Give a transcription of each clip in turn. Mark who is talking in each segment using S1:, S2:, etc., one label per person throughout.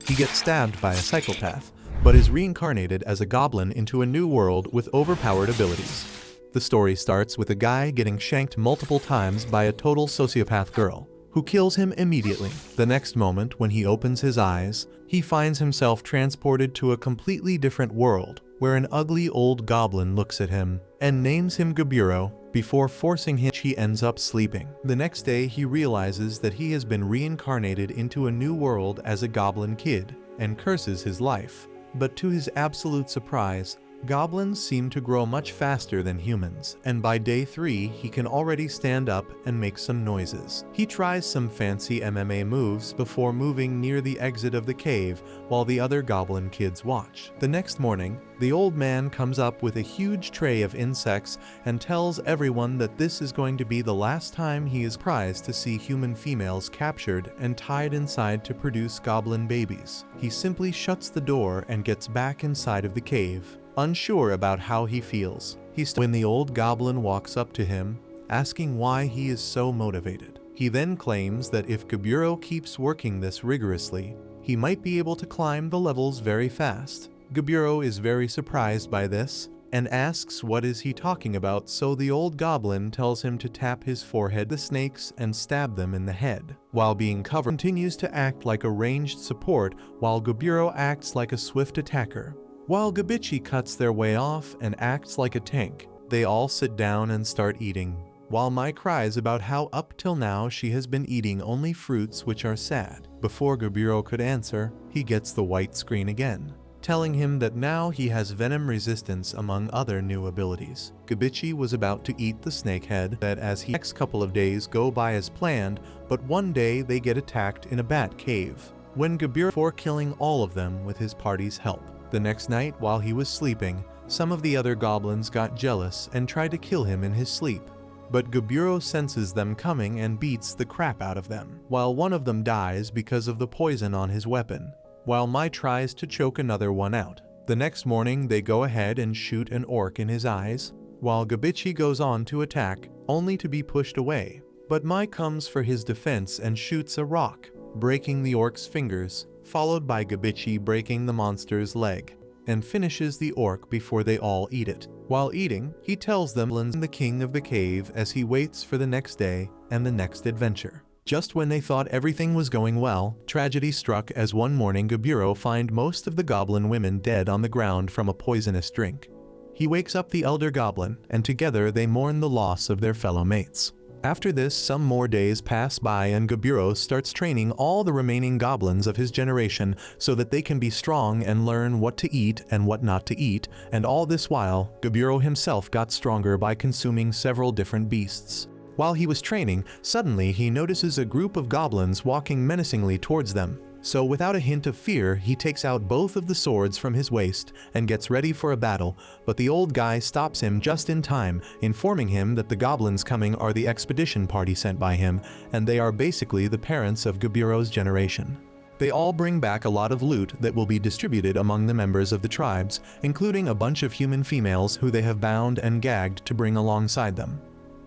S1: He gets stabbed by a psychopath, but is reincarnated as a goblin into a new world with overpowered abilities. The story starts with a guy getting shanked multiple times by a total sociopath girl, who kills him immediately. The next moment, when he opens his eyes, he finds himself transported to a completely different world, where an ugly old goblin looks at him and names him Gaburo. Before forcing him, he ends up sleeping. The next day, he realizes that he has been reincarnated into a new world as a goblin kid and curses his life. But to his absolute surprise, goblins seem to grow much faster than humans, and by day 3 he can already stand up and make some noises. He tries some fancy MMA moves before moving near the exit of the cave while the other goblin kids watch. The next morning, the old man comes up with a huge tray of insects and tells everyone that this is going to be the last time he is surprised to see human females captured and tied inside to produce goblin babies. He simply shuts the door and gets back inside of the cave, unsure about how he feels. When the old goblin walks up to him, asking why he is so motivated. He then claims that if Gaburo keeps working this rigorously, he might be able to climb the levels very fast. Gaburo is very surprised by this and asks what is he talking about, so the old goblin tells him to tap his forehead the snakes and stab them in the head. While being covered, continues to act like a ranged support while Gaburo acts like a swift attacker. While Gabichi cuts their way off and acts like a tank, they all sit down and start eating, while Mai cries about how up till now she has been eating only fruits which are sad. Before Gaburo could answer, he gets the white screen again, telling him that now he has venom resistance among other new abilities. Gabichi was about to eat the snake head that as the next couple of days go by as planned, but one day they get attacked in a bat cave, when Gaburo before killing all of them with his party's help. The next night, while he was sleeping, some of the other goblins got jealous and tried to kill him in his sleep. But Gaburo senses them coming and beats the crap out of them, while one of them dies because of the poison on his weapon, while Mai tries to choke another one out. The next morning, they go ahead and shoot an orc in his eyes, while Gabichi goes on to attack, only to be pushed away. But Mai comes for his defense and shoots a rock, breaking the orc's fingers, followed by Gabichi breaking the monster's leg, and finishes the orc before they all eat it. While eating, he tells them the king of the cave as he waits for the next day and the next adventure. Just when they thought everything was going well, tragedy struck as one morning Gaburo finds most of the goblin women dead on the ground from a poisonous drink. He wakes up the elder goblin, and together they mourn the loss of their fellow mates. After this, some more days pass by and Gaburo starts training all the remaining goblins of his generation so that they can be strong and learn what to eat and what not to eat, and all this while, Gaburo himself got stronger by consuming several different beasts. While he was training, suddenly he notices a group of goblins walking menacingly towards them. So without a hint of fear, he takes out both of the swords from his waist and gets ready for a battle, but the old guy stops him just in time, informing him that the goblins coming are the expedition party sent by him, and they are basically the parents of Gaburo's generation. They all bring back a lot of loot that will be distributed among the members of the tribes, including a bunch of human females who they have bound and gagged to bring alongside them.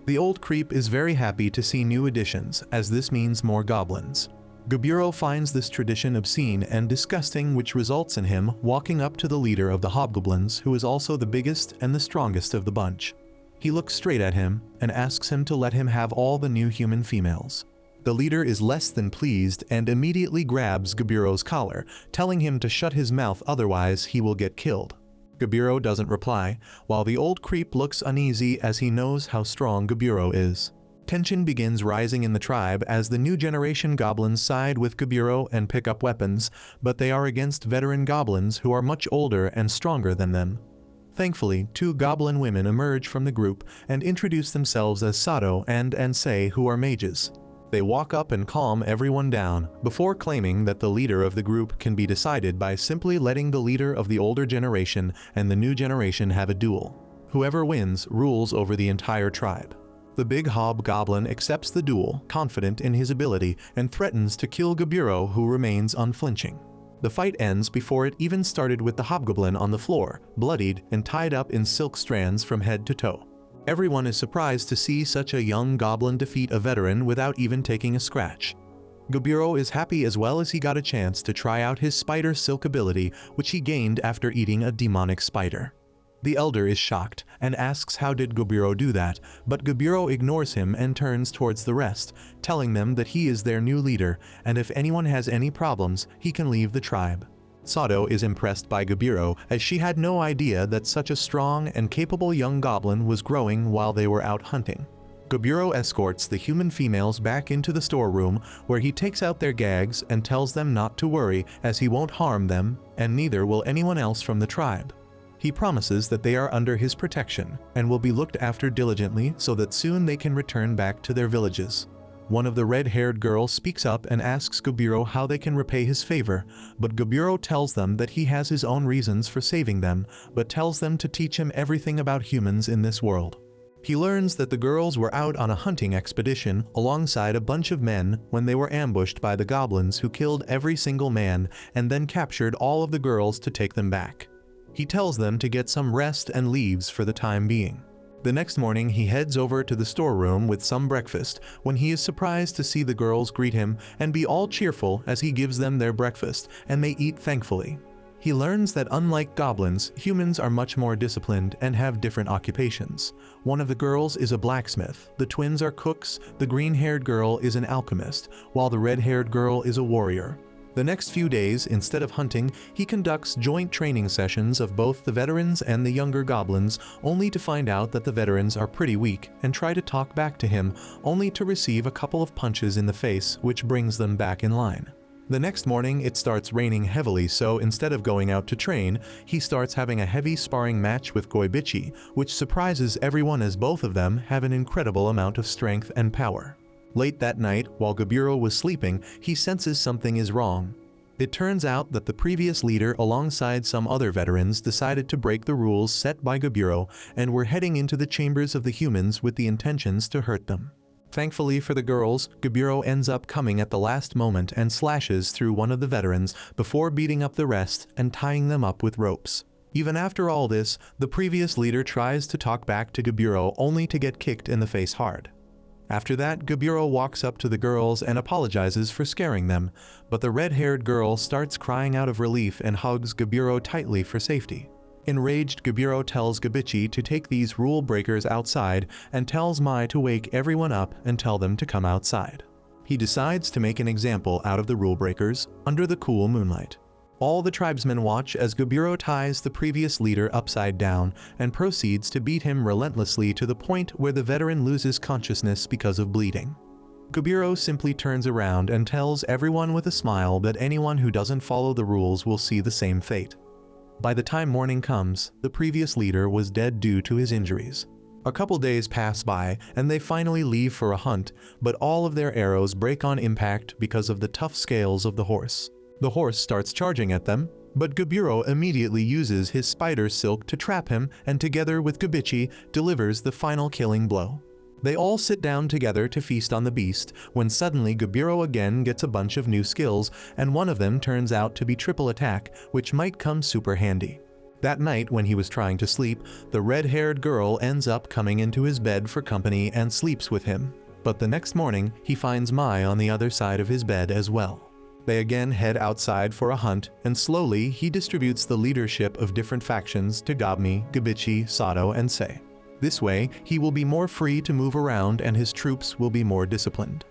S1: The old creep is very happy to see new additions, as this means more goblins. Gaburo finds this tradition obscene and disgusting, which results in him walking up to the leader of the hobgoblins, who is also the biggest and the strongest of the bunch. He looks straight at him and asks him to let him have all the new human females. The leader is less than pleased and immediately grabs Gaburo's collar, telling him to shut his mouth, otherwise he will get killed. Gaburo doesn't reply, while the old creep looks uneasy as he knows how strong Gaburo is. Tension begins rising in the tribe as the new generation goblins side with Gaburo and pick up weapons, but they are against veteran goblins who are much older and stronger than them. Thankfully, 2 goblin women emerge from the group and introduce themselves as Sato and Ansei, who are mages. They walk up and calm everyone down, before claiming that the leader of the group can be decided by simply letting the leader of the older generation and the new generation have a duel. Whoever wins rules over the entire tribe. The big hobgoblin accepts the duel, confident in his ability, and threatens to kill Gaburo, who remains unflinching. The fight ends before it even started, with the hobgoblin on the floor, bloodied and tied up in silk strands from head to toe. Everyone is surprised to see such a young goblin defeat a veteran without even taking a scratch. Goburo is happy as well as he got a chance to try out his spider silk ability, which he gained after eating a demonic spider. The elder is shocked and asks how did Goburo do that, but Goburo ignores him and turns towards the rest, telling them that he is their new leader and if anyone has any problems, he can leave the tribe. Sato is impressed by Goburo as she had no idea that such a strong and capable young goblin was growing while they were out hunting. Goburo escorts the human females back into the storeroom where he takes out their gags and tells them not to worry as he won't harm them and neither will anyone else from the tribe. He promises that they are under his protection and will be looked after diligently so that soon they can return back to their villages. One of the red-haired girls speaks up and asks Goburo how they can repay his favor, but Goburo tells them that he has his own reasons for saving them, but tells them to teach him everything about humans in this world. He learns that the girls were out on a hunting expedition alongside a bunch of men when they were ambushed by the goblins who killed every single man and then captured all of the girls to take them back. He tells them to get some rest and leaves for the time being. The next morning he heads over to the storeroom with some breakfast when he is surprised to see the girls greet him and be all cheerful as he gives them their breakfast and they eat thankfully. He learns that unlike goblins, humans are much more disciplined and have different occupations. One of the girls is a blacksmith, the twins are cooks, the green-haired girl is an alchemist, while the red-haired girl is a warrior. The next few days, instead of hunting, he conducts joint training sessions of both the veterans and the younger goblins, only to find out that the veterans are pretty weak and try to talk back to him, only to receive a couple of punches in the face, which brings them back in line. The next morning it starts raining heavily, so instead of going out to train, he starts having a heavy sparring match with Goibichi, which surprises everyone as both of them have an incredible amount of strength and power. Late that night, while Goburo was sleeping, he senses something is wrong. It turns out that the previous leader alongside some other veterans decided to break the rules set by Goburo and were heading into the chambers of the humans with the intentions to hurt them. Thankfully for the girls, Goburo ends up coming at the last moment and slashes through one of the veterans before beating up the rest and tying them up with ropes. Even after all this, the previous leader tries to talk back to Goburo only to get kicked in the face hard. After that, Goburo walks up to the girls and apologizes for scaring them, but the red-haired girl starts crying out of relief and hugs Goburo tightly for safety. Enraged, Goburo tells Gobichi to take these rule breakers outside and tells Mai to wake everyone up and tell them to come outside. He decides to make an example out of the rule breakers under the cool moonlight. All the tribesmen watch as Goburo ties the previous leader upside down and proceeds to beat him relentlessly to the point where the veteran loses consciousness because of bleeding. Goburo simply turns around and tells everyone with a smile that anyone who doesn't follow the rules will see the same fate. By the time morning comes, the previous leader was dead due to his injuries. A couple days pass by and they finally leave for a hunt, but all of their arrows break on impact because of the tough scales of the horse. The horse starts charging at them, but Goburo immediately uses his spider silk to trap him and together with Gobichi delivers the final killing blow. They all sit down together to feast on the beast when suddenly Goburo again gets a bunch of new skills and one of them turns out to be triple attack, which might come super handy. That night when he was trying to sleep, the red-haired girl ends up coming into his bed for company and sleeps with him. But the next morning, he finds Mai on the other side of his bed as well. They again head outside for a hunt, and slowly he distributes the leadership of different factions to Gobmi, Gobichi, Sato, and Sei. This way, he will be more free to move around and his troops will be more disciplined.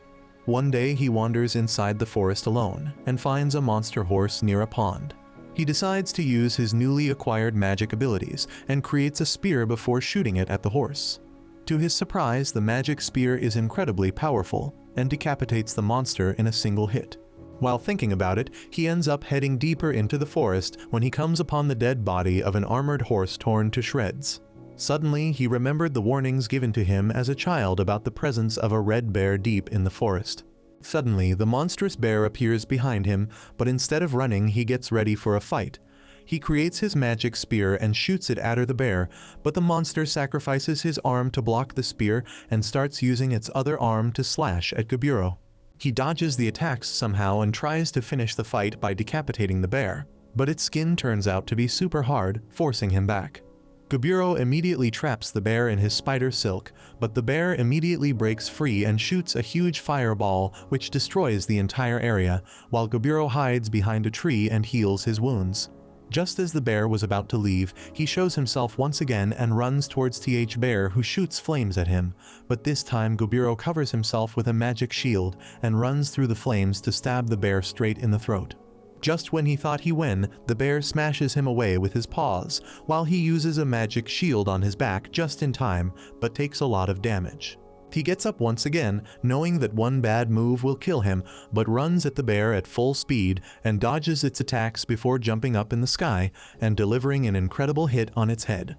S1: One day he wanders inside the forest alone and finds a monster horse near a pond. He decides to use his newly acquired magic abilities and creates a spear before shooting it at the horse. To his surprise, the magic spear is incredibly powerful and decapitates the monster in a single hit. While thinking about it, he ends up heading deeper into the forest when he comes upon the dead body of an armored horse torn to shreds. Suddenly, he remembered the warnings given to him as a child about the presence of a red bear deep in the forest. Suddenly, the monstrous bear appears behind him, but instead of running, he gets ready for a fight. He creates his magic spear and shoots it at the bear, but the monster sacrifices his arm to block the spear and starts using its other arm to slash at Goburo. He dodges the attacks somehow and tries to finish the fight by decapitating the bear, but its skin turns out to be super hard, forcing him back. Gaburo immediately traps the bear in his spider silk, but the bear immediately breaks free and shoots a huge fireball which destroys the entire area, while Gaburo hides behind a tree and heals his wounds. Just as the bear was about to leave, he shows himself once again and runs towards Bear, who shoots flames at him, but this time Gaburo covers himself with a magic shield and runs through the flames to stab the bear straight in the throat. Just when he thought he won, the bear smashes him away with his paws, while he uses a magic shield on his back just in time, but takes a lot of damage. He gets up once again, knowing that one bad move will kill him, but runs at the bear at full speed and dodges its attacks before jumping up in the sky and delivering an incredible hit on its head.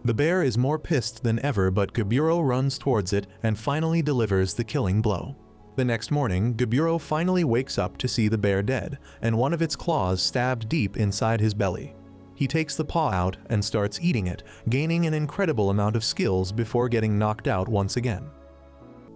S1: The bear is more pissed than ever, but Gaburo runs towards it and finally delivers the killing blow. The next morning, Gaburo finally wakes up to see the bear dead, and one of its claws stabbed deep inside his belly. He takes the paw out and starts eating it, gaining an incredible amount of skills before getting knocked out once again.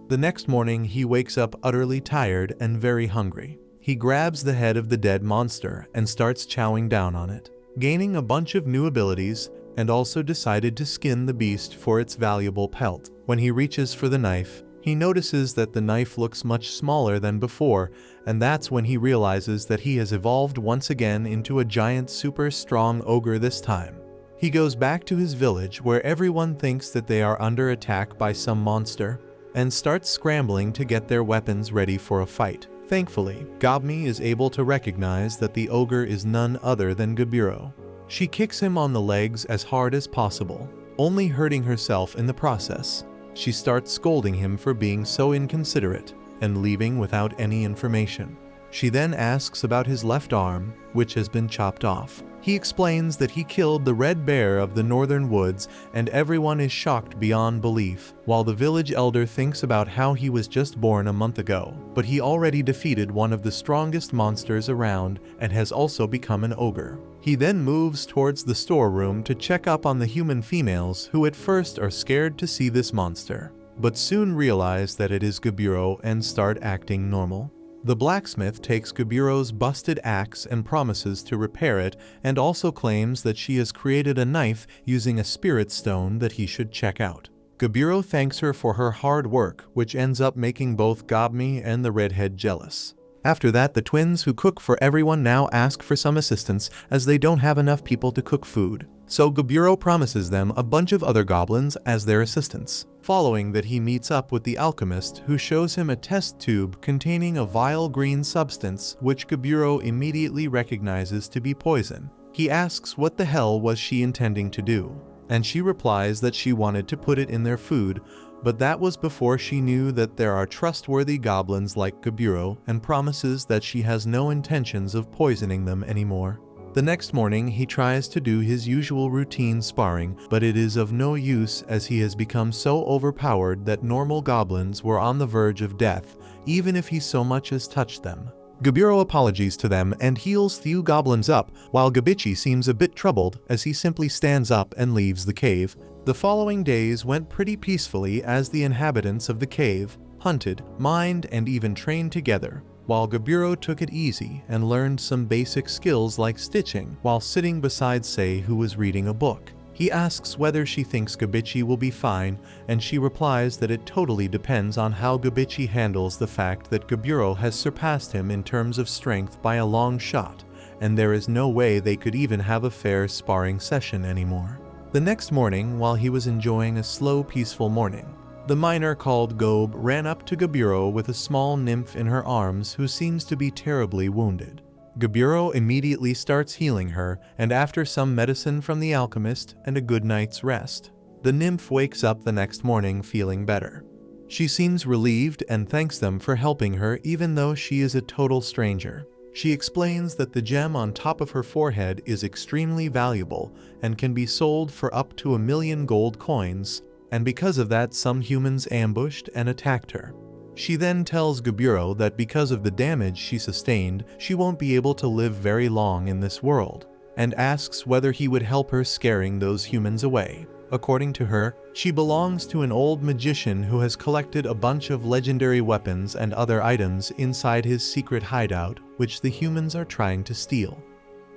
S1: The next morning, he wakes up utterly tired and very hungry. He grabs the head of the dead monster and starts chowing down on it, gaining a bunch of new abilities, and also decided to skin the beast for its valuable pelt. When he reaches for the knife, he notices that the knife looks much smaller than before, and that's when he realizes that he has evolved once again into a giant super strong ogre this time. He goes back to his village where everyone thinks that they are under attack by some monster, and starts scrambling to get their weapons ready for a fight. Thankfully, Goblin is able to recognize that the ogre is none other than Gaburo. She kicks him on the legs as hard as possible, only hurting herself in the process. She starts scolding him for being so inconsiderate and leaving without any information. She then asks about his left arm, which has been chopped off. He explains that he killed the red bear of the northern woods, and everyone is shocked beyond belief, while the village elder thinks about how he was just born a month ago, but he already defeated one of the strongest monsters around and has also become an ogre. He then moves towards the storeroom to check up on the human females who at first are scared to see this monster, but soon realize that it is Gaburo and start acting normal. The blacksmith takes Gaburo's busted axe and promises to repair it, and also claims that she has created a knife using a spirit stone that he should check out. Gaburo thanks her for her hard work, which ends up making both Goblin and the redhead jealous. After that, the twins who cook for everyone now ask for some assistance as they don't have enough people to cook food. So Gaburo promises them a bunch of other goblins as their assistants. Following that, he meets up with the alchemist, who shows him a test tube containing a vile green substance which Gaburo immediately recognizes to be poison. He asks what the hell was she intending to do, and she replies that she wanted to put it in their food, but that was before she knew that there are trustworthy goblins like Gaburo, and promises that she has no intentions of poisoning them anymore. The next morning, he tries to do his usual routine sparring, but it is of no use as he has become so overpowered that normal goblins were on the verge of death, even if he so much as touched them. Gaburo apologizes to them and heals few goblins up, while Gabichi seems a bit troubled as he simply stands up and leaves the cave. The following days went pretty peacefully as the inhabitants of the cave hunted, mined, and even trained together, while Gaburo took it easy and learned some basic skills like stitching while sitting beside Sei, who was reading a book. He asks whether she thinks Gabichi will be fine, and she replies that it totally depends on how Gabichi handles the fact that Gaburo has surpassed him in terms of strength by a long shot, and there is no way they could even have a fair sparring session anymore. The next morning, while he was enjoying a slow, peaceful morning, the miner called Gob ran up to Gaburo with a small nymph in her arms who seems to be terribly wounded. Gaburo immediately starts healing her, and after some medicine from the alchemist and a good night's rest, the nymph wakes up the next morning feeling better. She seems relieved and thanks them for helping her even though she is a total stranger. She explains that the gem on top of her forehead is extremely valuable and can be sold for up to 1,000,000 gold coins, and because of that some humans ambushed and attacked her. She then tells Gaburo that because of the damage she sustained, she won't be able to live very long in this world, and asks whether he would help her scaring those humans away. According to her, she belongs to an old magician who has collected a bunch of legendary weapons and other items inside his secret hideout, which the humans are trying to steal.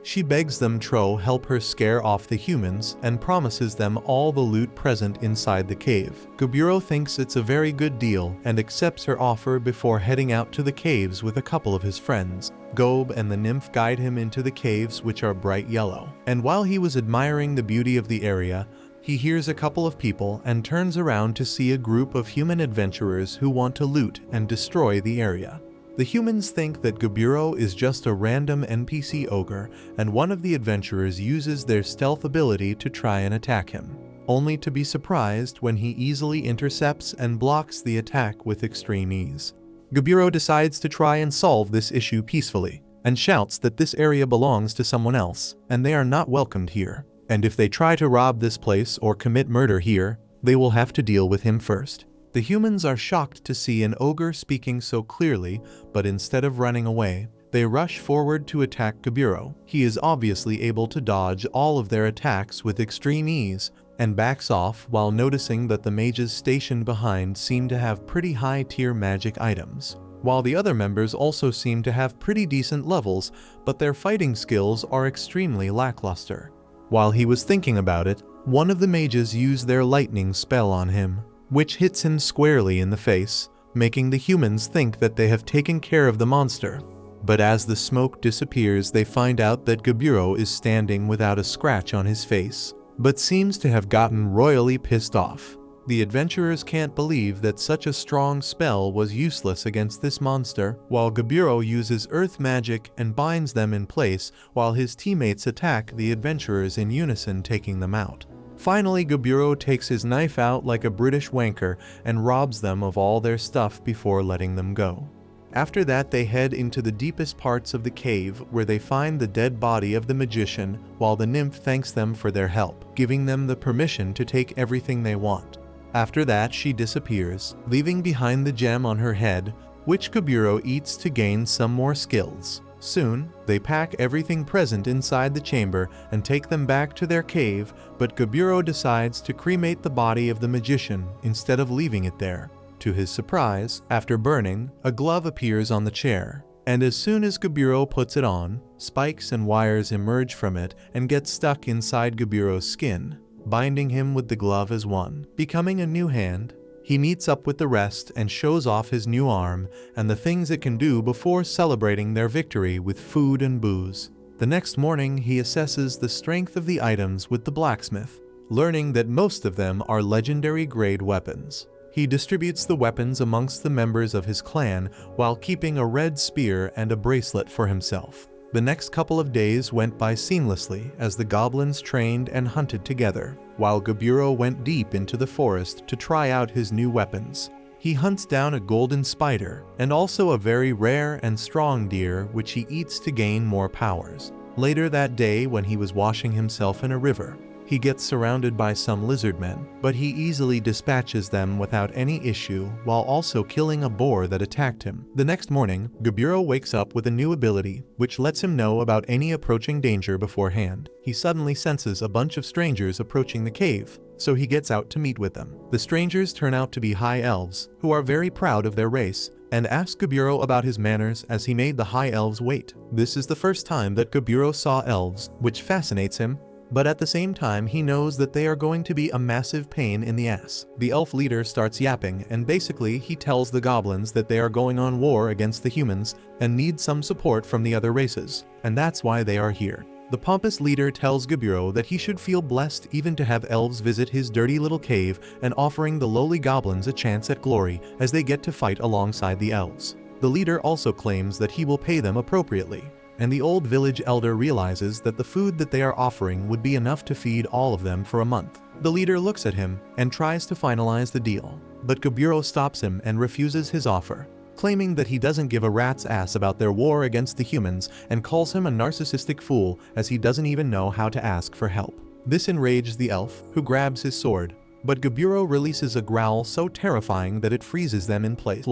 S1: She begs them to help her scare off the humans and promises them all the loot present inside the cave. Gaburo thinks it's a very good deal and accepts her offer before heading out to the caves with a couple of his friends. Gob and the nymph guide him into the caves, which are bright yellow. And while he was admiring the beauty of the area, he hears a couple of people and turns around to see a group of human adventurers who want to loot and destroy the area. The humans think that Gaburo is just a random NPC ogre, and one of the adventurers uses their stealth ability to try and attack him, only to be surprised when he easily intercepts and blocks the attack with extreme ease. Gaburo decides to try and solve this issue peacefully, and shouts that this area belongs to someone else, and they are not welcomed here. And if they try to rob this place or commit murder here, they will have to deal with him first. The humans are shocked to see an ogre speaking so clearly, but instead of running away, they rush forward to attack Gaburo. He is obviously able to dodge all of their attacks with extreme ease, and backs off while noticing that the mages stationed behind seem to have pretty high-tier magic items, while the other members also seem to have pretty decent levels, but their fighting skills are extremely lackluster. While he was thinking about it, one of the mages used their lightning spell on him, which hits him squarely in the face, making the humans think that they have taken care of the monster. But as the smoke disappears, they find out that Gaburo is standing without a scratch on his face, but seems to have gotten royally pissed off. The adventurers can't believe that such a strong spell was useless against this monster, while Gaburo uses earth magic and binds them in place while his teammates attack the adventurers in unison, taking them out. Finally, Gaburo takes his knife out like a British wanker and robs them of all their stuff before letting them go. After that, they head into the deepest parts of the cave, where they find the dead body of the magician, while the nymph thanks them for their help, giving them the permission to take everything they want. After that, she disappears, leaving behind the gem on her head, which Gaburo eats to gain some more skills. Soon, they pack everything present inside the chamber and take them back to their cave, but Gaburo decides to cremate the body of the magician instead of leaving it there. To his surprise, after burning, a glove appears on the chair, and as soon as Gaburo puts it on, spikes and wires emerge from it and get stuck inside Gaburo's skin, binding him with the glove as one, becoming a new hand. He meets up with the rest and shows off his new arm and the things it can do before celebrating their victory with food and booze. The next morning, he assesses the strength of the items with the blacksmith, learning that most of them are legendary grade weapons. He distributes the weapons amongst the members of his clan while keeping a red spear and a bracelet for himself. The next couple of days went by seamlessly as the goblins trained and hunted together, while Gaburo went deep into the forest to try out his new weapons. He hunts down a golden spider and also a very rare and strong deer, which he eats to gain more powers. Later that day, when he was washing himself in a river, he gets surrounded by some lizard men, but he easily dispatches them without any issue while also killing a boar that attacked him. The next morning, Gaburo wakes up with a new ability, which lets him know about any approaching danger beforehand. He suddenly senses a bunch of strangers approaching the cave, so he gets out to meet with them. The strangers turn out to be high elves, who are very proud of their race, and ask Gaburo about his manners as he made the high elves wait. This is the first time that Gaburo saw elves, which fascinates him, but at the same time he knows that they are going to be a massive pain in the ass. The elf leader starts yapping, and basically he tells the goblins that they are going on war against the humans and need some support from the other races, and that's why they are here. The pompous leader tells Gaburo that he should feel blessed even to have elves visit his dirty little cave, and offering the lowly goblins a chance at glory as they get to fight alongside the elves. The leader also claims that he will pay them appropriately, and the old village elder realizes that the food that they are offering would be enough to feed all of them for a month. The leader looks at him and tries to finalize the deal, but Gaburo stops him and refuses his offer, claiming that he doesn't give a rat's ass about their war against the humans and calls him a narcissistic fool as he doesn't even know how to ask for help. This enrages the elf, who grabs his sword, but Gaburo releases a growl so terrifying that it freezes them in place.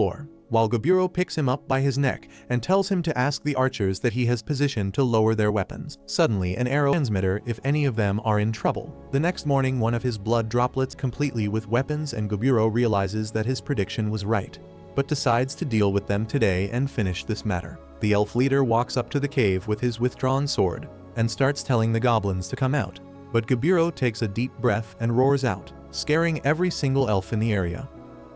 S1: While Gaburo picks him up by his neck and tells him to ask the archers that he has positioned to lower their weapons. Suddenly, an arrow transmitter if any of them are in trouble. The next morning, one of his blood droplets completely with weapons, and Gaburo realizes that his prediction was right, but decides to deal with them today and finish this matter. The elf leader walks up to the cave with his withdrawn sword, and starts telling the goblins to come out. But Gaburo takes a deep breath and roars out, scaring every single elf in the area.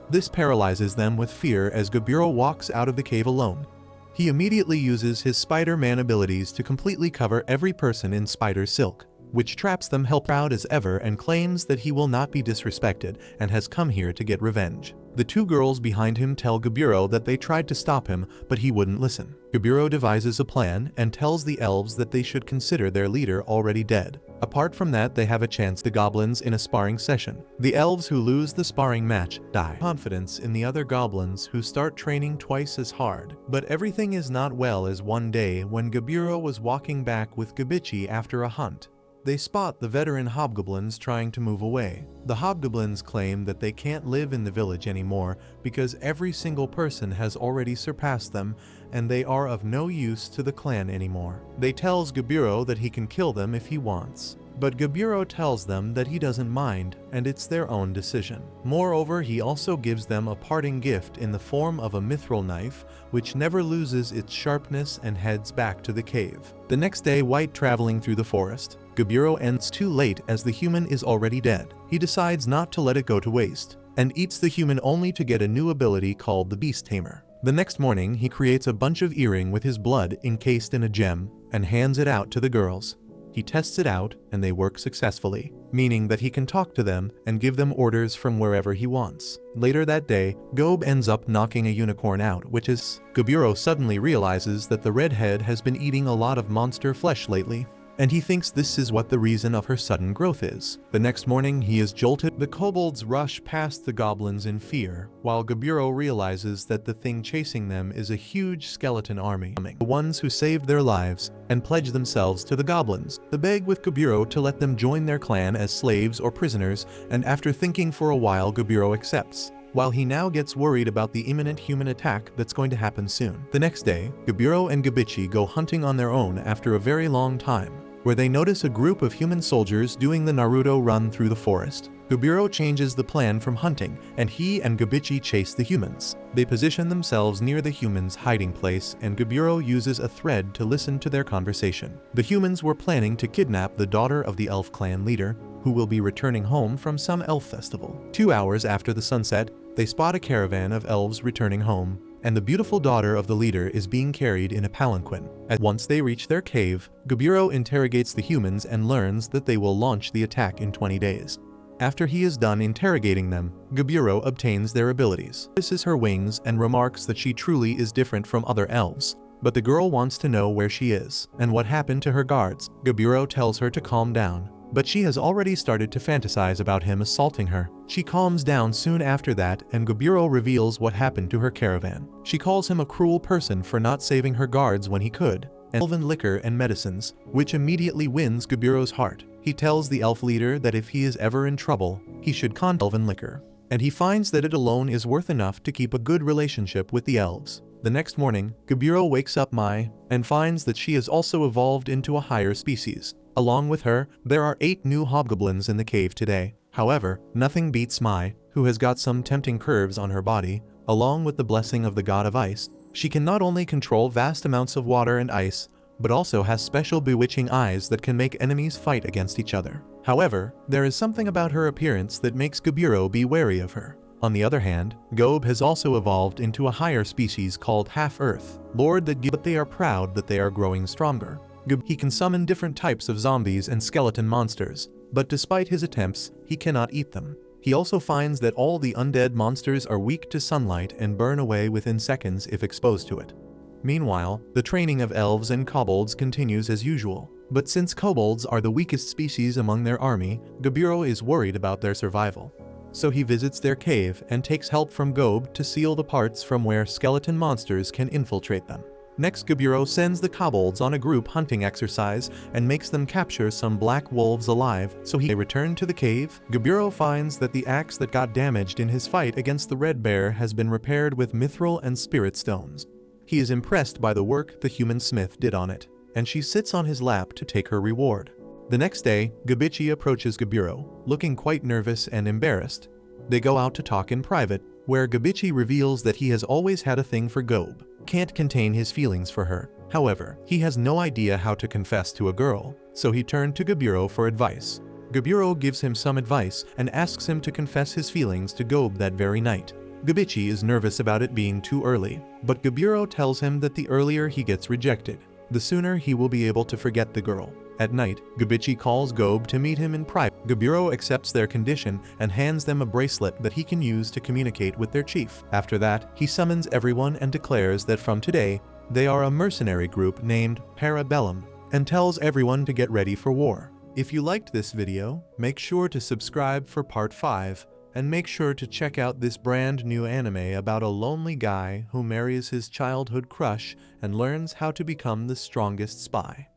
S1: This paralyzes them with fear as Gaburo walks out of the cave alone. He immediately uses his Spider-Man abilities to completely cover every person in spider silk, which traps them proud as ever and claims that he will not be disrespected and has come here to get revenge. The two girls behind him tell Gaburo that they tried to stop him, but he wouldn't listen. Gaburo devises a plan and tells the elves that they should consider their leader already dead. Apart from that, they have a chance the goblins in a sparring session. The elves who lose the sparring match die. Confidence in the other goblins who start training twice as hard. But everything is not well as one day when Gaburo was walking back with Gabichi after a hunt. They spot the veteran hobgoblins trying to move away. The hobgoblins claim that they can't live in the village anymore because every single person has already surpassed them and they are of no use to the clan anymore. They tells Gaburo that he can kill them if he wants. But Gaburo tells them that he doesn't mind and it's their own decision. Moreover, he also gives them a parting gift in the form of a mithril knife which never loses its sharpness and heads back to the cave. The next day, White traveling through the forest. Gaburo ends too late as the human is already dead. He decides not to let it go to waste and eats the human only to get a new ability called the Beast Tamer. The next morning, he creates a bunch of earring with his blood encased in a gem and hands it out to the girls. He tests it out and they work successfully, meaning that he can talk to them and give them orders from wherever he wants. Later that day, Gob ends up knocking a unicorn out, which is Gaburo suddenly realizes that the redhead has been eating a lot of monster flesh lately, and he thinks this is what the reason of her sudden growth is. The next morning, he is jolted. The kobolds rush past the goblins in fear, while Gaburo realizes that the thing chasing them is a huge skeleton army. The ones who saved their lives and pledge themselves to the goblins. They beg with Gaburo to let them join their clan as slaves or prisoners, and after thinking for a while, Gaburo accepts, while he now gets worried about the imminent human attack that's going to happen soon. The next day, Gaburo and Gabichi go hunting on their own after a very long time, where they notice a group of human soldiers doing the Naruto run through the forest. Gaburo changes the plan from hunting, and he and Gabichi chase the humans. They position themselves near the humans' hiding place, and Gaburo uses a thread to listen to their conversation. The humans were planning to kidnap the daughter of the elf clan leader, who will be returning home from some elf festival. 2 hours after the sunset, they spot a caravan of elves returning home, and the beautiful daughter of the leader is being carried in a palanquin. Once they reach their cave, Gaburo interrogates the humans and learns that they will launch the attack in 20 days. After he is done interrogating them, Gaburo obtains their abilities. This is her wings and remarks that she truly is different from other elves. But the girl wants to know where she is and what happened to her guards. Gaburo tells her to calm down, but she has already started to fantasize about him assaulting her. She calms down soon after that, and Gaburo reveals what happened to her caravan. She calls him a cruel person for not saving her guards when he could, and elven liquor and medicines, which immediately wins Gaburo's heart. He tells the elf leader that if he is ever in trouble, he should contact elven liquor, and he finds that it alone is worth enough to keep a good relationship with the elves. The next morning, Gaburo wakes up Mai and finds that she has also evolved into a higher species. Along with her, there are 8 new hobgoblins in the cave today. However, nothing beats Mai, who has got some tempting curves on her body. Along with the blessing of the god of ice, she can not only control vast amounts of water and ice, but also has special bewitching eyes that can make enemies fight against each other. However, there is something about her appearance that makes Gaburo be wary of her. On the other hand, Gob has also evolved into a higher species called Half-Earth, but they are proud that they are growing stronger. He can summon different types of zombies and skeleton monsters, but despite his attempts, he cannot eat them. He also finds that all the undead monsters are weak to sunlight and burn away within seconds if exposed to it. Meanwhile, the training of elves and kobolds continues as usual. But since kobolds are the weakest species among their army, Gaburo is worried about their survival. So he visits their cave and takes help from Gob to seal the parts from where skeleton monsters can infiltrate them. Next, Gaburo sends the kobolds on a group hunting exercise and makes them capture some black wolves alive, so they return to the cave. Gaburo finds that the axe that got damaged in his fight against the red bear has been repaired with mithril and spirit stones. He is impressed by the work the human smith did on it, and she sits on his lap to take her reward. The next day, Gabichi approaches Gaburo, looking quite nervous and embarrassed. They go out to talk in private, where Gabichi reveals that he has always had a thing for Gob, can't contain his feelings for her. However, he has no idea how to confess to a girl, so he turned to Gaburo for advice. Gaburo gives him some advice and asks him to confess his feelings to Gob that very night. Gabichi is nervous about it being too early, but Gaburo tells him that the earlier he gets rejected, the sooner he will be able to forget the girl. At night, Gabichi calls Gob to meet him in private. Gaburo accepts their condition and hands them a bracelet that he can use to communicate with their chief. After that, he summons everyone and declares that from today, they are a mercenary group named Parabellum, and tells everyone to get ready for war. If you liked this video, make sure to subscribe for part 5, and make sure to check out this brand new anime about a lonely guy who marries his childhood crush and learns how to become the strongest spy.